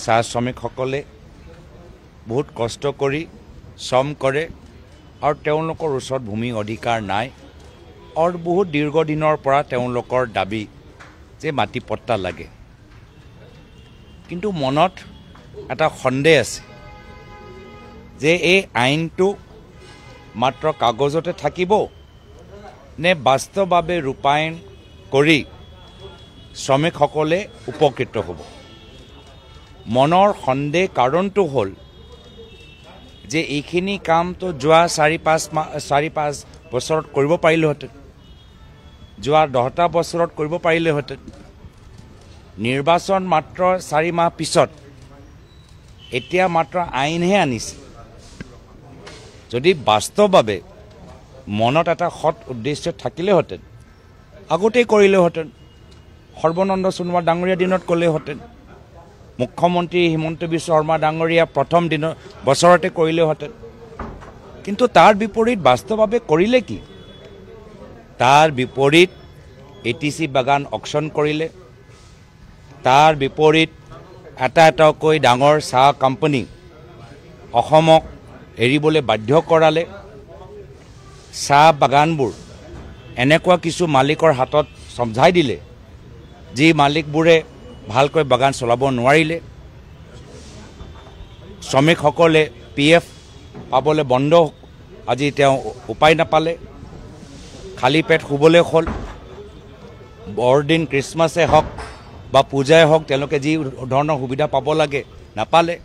চাহ শ্ৰমিকসকলে বহুত কষ্ট কৰি শ্ৰম কৰে আৰু তেওঁলোকৰ ওচৰত ভূমি অধিকাৰ নাই আৰু বহুত দীৰ্ঘদিনৰ পৰা তেওঁলোকৰ দাবী যে মাটি পট্টা লাগে। কিন্তু মনত এটা সন্দেহ আছে যে এই আইনটো মাত্ৰ কাগজতে থাকিব নে বাস্তৱভাৱে ৰূপায়ণ কৰি শ্ৰমিকসকলে উপকৃত হ'ব। মনৰ সন্দেহ কাৰণটো হ'ল যে এইখিনি কামটো যোৱা 4-5 বছৰত কৰিব পাৰিলেহেঁতেন, যোৱা 10টা বছৰত কৰিব পাৰিলেহেঁতেন। নিৰ্বাচন মাত্ৰ 4 মাহ পিছত এতিয়া মাত্ৰ আইনহে আনিছে। যদি বাস্তৱভাৱে মনত এটা সৎ উদ্দেশ্য থাকিলেহেঁতেন আগতেই কৰিলেহেঁতেন। সৰ্বানন্দ সোণোৱাল ডাঙৰীয়া দিনত ক'লেহেঁতেন, মুখ্যমন্ত্ৰী হিমন্ত বিশ্ব শৰ্মা ডাঙৰীয়া প্ৰথম দিনৰ বছৰতে কৰিলেহেঁতেন। কিন্তু তাৰ বিপৰীত বাস্তৱভাৱে কৰিলে কি? তাৰ বিপৰীত ATC বাগান অকশ্যন কৰিলে, তাৰ বিপৰীত এটাকৈ ডাঙৰ চাহ কোম্পানী অসমক এৰিবলৈ বাধ্য কৰালে। চাহ বাগানবোৰ এনেকুৱা কিছু মালিকৰ হাতত চম্ভাই দিলে যি মালিকবোৰে ভালকৈ বাগান চলাব নোৱাৰিলে। শ্ৰমিকসকলে PF পাবলৈ বন্ধ, আজি তেওঁ উপায় নাপালে। খালী পেট শুবলৈ হ'ল। বৰদিন খ্ৰীষ্টমাছে হওক বা পূজাই হওক তেওঁলোকে যি ধৰণৰ সুবিধা পাব লাগে নাপালে।